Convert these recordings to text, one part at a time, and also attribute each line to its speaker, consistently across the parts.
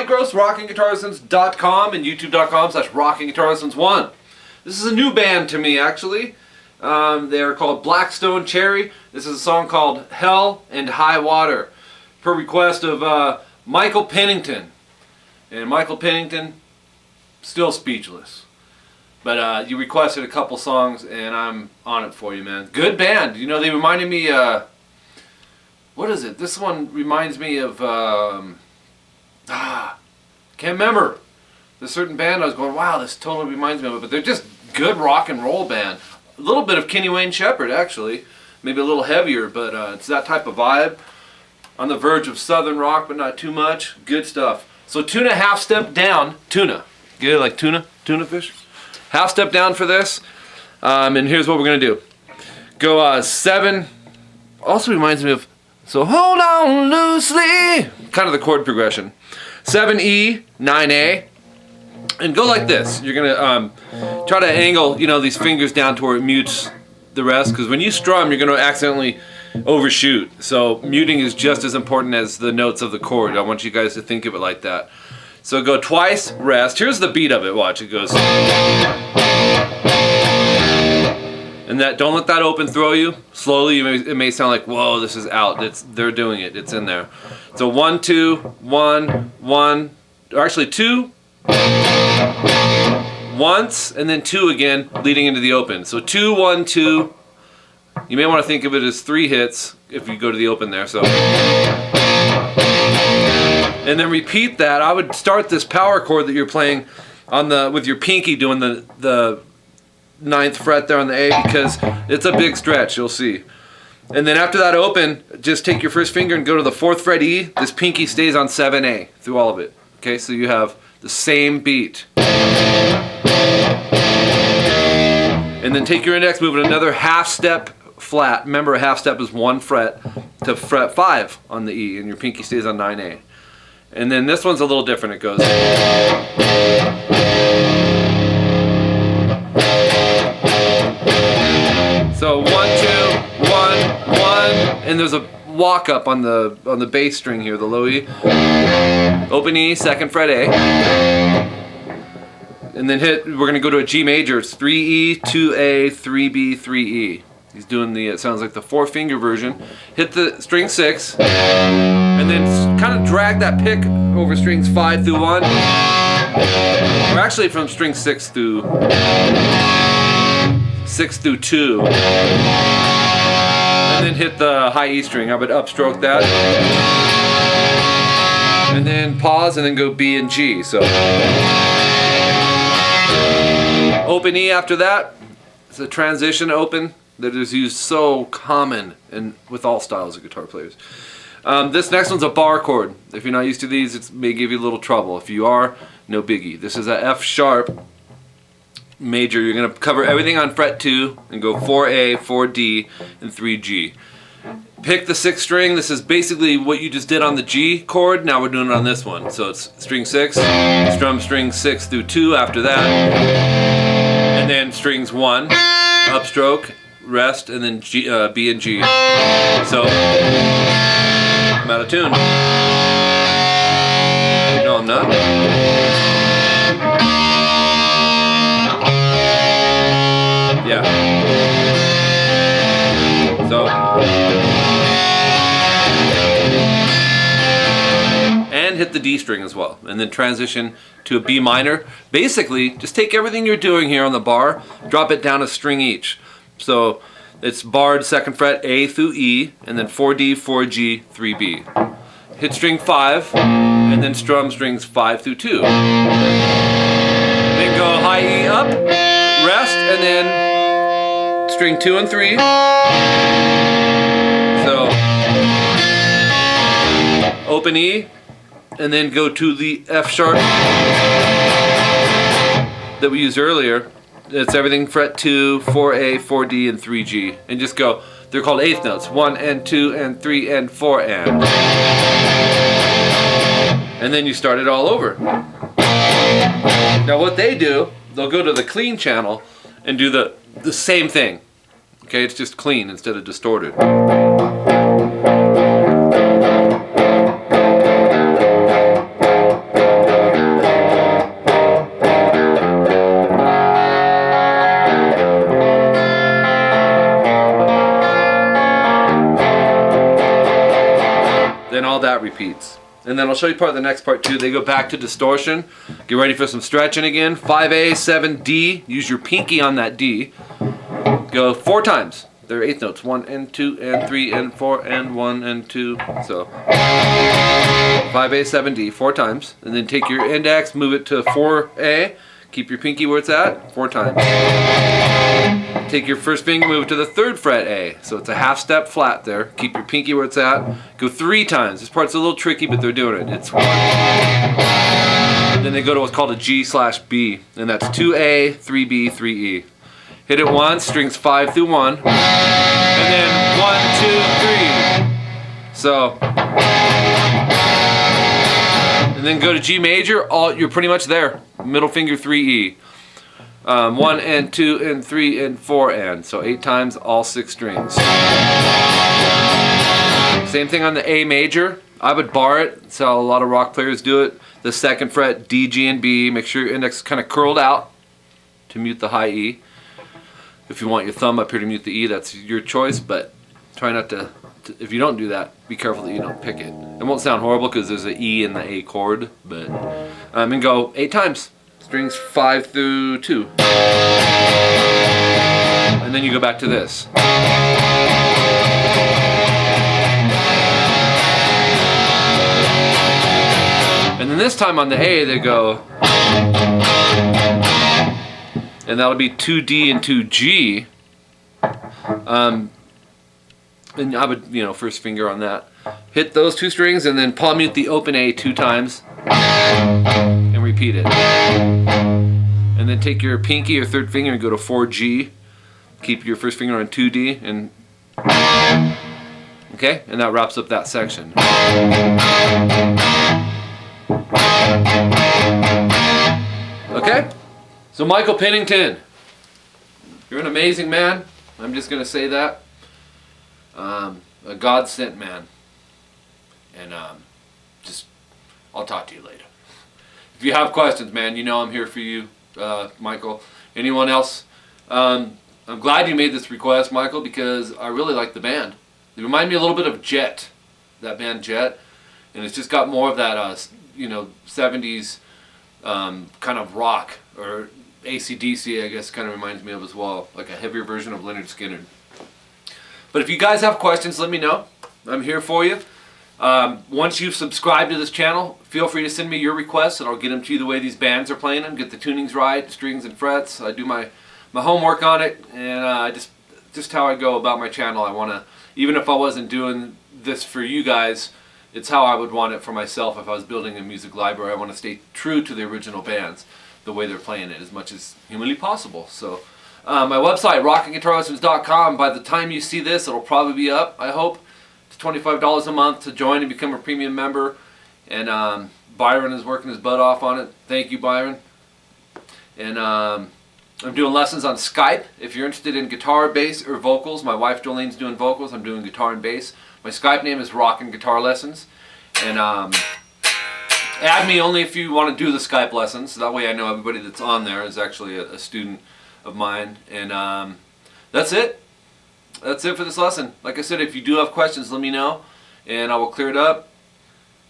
Speaker 1: Mike Gross, rockinguitarlessons.com and youtube.com/rockinguitarlessons1. This is a new band to me, actually. They are called Blackstone Cherry. This is a song called Hell and High Water, per request of Michael Pennington. And Michael Pennington, still speechless. But you requested a couple songs, and I'm on it for you, man. Good band. You know, they reminded me, what is it? This one reminds me of, can't remember. There's a certain band I was going, wow, this totally reminds me of it. But they're just good rock and roll band. A little bit of Kenny Wayne Shepherd, actually. Maybe a little heavier, but it's that type of vibe. On the verge of southern rock, but not too much. Good stuff. So tuna half step down. Tuna. Get it like tuna? Tuna fish? Half step down for this. And here's what we're going to do. Go 7. Also reminds me of, so hold on loosely. Kind of the chord progression. 7E, 9A. And go like this. You're going to try to angle, you know, these fingers down to where it mutes the rest. Because when you strum, you're going to accidentally overshoot. So muting is just as important as the notes of the chord. I want you guys to think of it like that. So go twice, rest. Here's the beat of it. Watch, it goes. And that, don't let that open throw you. Slowly, it may sound like, whoa, this is out. They're doing it. It's in there. So 1, 2, 1, 1. Or actually 2. Once, and then 2 again, leading into the open. So 2, 1, 2. You may want to think of it as 3 hits if you go to the open there. So, and then repeat that. I would start this power chord that you're playing on with your pinky doing the 9th fret there on the A, because it's a big stretch, you'll see. And then after that open, just take your first finger and go to the 4th fret E. This pinky stays on 7A through all of it. Okay, so you have the same beat. And then take your index, move it another half step flat. Remember, a half step is 1 fret to fret 5 on the E, and your pinky stays on 9A. And then this one's a little different. It goes. So 1, 2, 1, 1, and there's a walk up on the bass string here, the low E. Open E, 2nd fret A. And then we're going to go to a G major. It's 3E, 2A, 3B, 3E. He's doing it sounds like the 4-finger version. Hit the string 6, and then kind of drag that pick over strings 5 through 1. Or actually from string 6 through 2. And then hit the high E string. I would upstroke that. And then pause, and then go B and G. So open E after that. It's a transition open that is used so common and with all styles of guitar players. This next one's a bar chord. If you're not used to these, it may give you a little trouble. If you are, no biggie. This is a F sharp major. You're going to cover everything on fret 2 and go 4A, 4D, and 3G. Pick the 6th string. This is basically what you just did on the G chord. Now we're doing it on this one. So it's string 6, strum string 6 through 2 after that, and then strings 1, upstroke, rest, and then G, B and G. So I'm out of tune. No, I'm not. Yeah. So. And hit the D string as well. And then transition to a B minor. Basically, just take everything you're doing here on the bar, drop it down a string each. So it's barred 2nd fret A through E, and then 4D, 4G, 3B. Hit string 5, and then strum strings 5 through 2. Then go high E up, rest, and then string 2 and 3. So open E, and then go to the F sharp that we used earlier. It's everything fret 2, 4A, 4D, and 3G. And just go, they're called 8th notes. 1 and 2 and 3 and 4 and. And then you start it all over. Now what they do, they'll go to the clean channel and do the same thing. Okay, it's just clean instead of distorted. all that repeats. And then I'll show you the next part too. They go back to distortion. Get ready for some stretching again. 5A, 7, D. Use your pinky on that D. Go 4 times. They're 8th notes. 1 and 2 and 3 and 4 and 1 and 2. So 5A, 7, D 4 times. And then take your index, move it to 4A. Keep your pinky where it's at 4 times. Take your first finger, move it to the 3rd fret A. So it's a half step flat there. Keep your pinky where it's at. Go 3 times. This part's a little tricky, but they're doing it. It's 1. Then they go to what's called a G/B. And that's 2A, 3B, 3E. Hit it once, strings 5 through 1. And then 1, 2, 3. So, and then go to G major, you're pretty much there. Middle finger 3E. 1 and 2 and 3 and 4 and. So 8 times, all 6 strings. Same thing on the A major. I would bar it. That's how a lot of rock players do it. The 2nd fret, D, G, and B. Make sure your index is kind of curled out to mute the high E. If you want your thumb up here to mute the E, that's your choice, but try not to, if you don't do that, be careful that you don't pick it. It won't sound horrible because there's an E in the A chord, but, and go 8 times. Strings 5 through 2. And then you go back to this. And then this time on the A, they go, and that'll be 2D and 2G. And I would, first finger on that. Hit those 2 strings and then palm mute the open A 2 times and repeat it. And then take your pinky or 3rd finger and go to 4G. Keep your first finger on 2D and okay, and that wraps up that section. Okay? So Michael Pennington, you're an amazing man. I'm just going to say that. A God-sent man. And I'll talk to you later. If you have questions, man, I'm here for you, Michael. Anyone else? I'm glad you made this request, Michael, because I really like the band. They remind me a little bit of Jet, that band Jet. And it's just got more of that, 70s kind of rock, or AC/DC, I guess, kind of reminds me of as well, like a heavier version of Lynyrd Skynyrd. But if you guys have questions, let me know. I'm here for you. Once you've subscribed to this channel, feel free to send me your requests, and I'll get them to you the way these bands are playing them. Get the tunings right, strings and frets. I do my homework on it, and just how I go about my channel. I want to, even if I wasn't doing this for you guys, it's how I would want it for myself if I was building a music library. I want to stay true to the original bands, the way they're playing it, as much as humanly possible. So my website, rockinguitarlessons.com, by the time you see this, it'll probably be up, I hope. It's $25 a month to join and become a premium member. And Byron is working his butt off on it. Thank you, Byron. And I'm doing lessons on Skype. If you're interested in guitar, bass, or vocals, my wife Jolene's doing vocals. I'm doing guitar and bass. My Skype name is Rockin Guitar Lessons. And add me only if you want to do the Skype lessons. So that way I know everybody that's on there is actually a student of mine. And that's it. That's it for this lesson. Like I said, if you do have questions, let me know, and I will clear it up.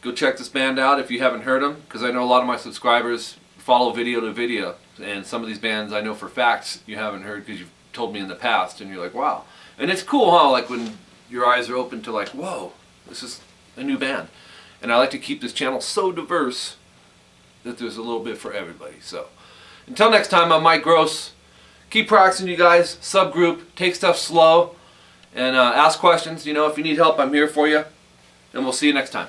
Speaker 1: Go check this band out if you haven't heard them, because I know a lot of my subscribers follow video to video, and some of these bands I know for facts you haven't heard because you've told me in the past, and you're like, wow. And it's cool, huh? Like when your eyes are open to like, whoa, this is a new band. And I like to keep this channel so diverse that there's a little bit for everybody. So until next time, I'm Mike Gross. Keep practicing, you guys. Subgroup. Take stuff slow. And ask questions. If you need help, I'm here for you. And we'll see you next time.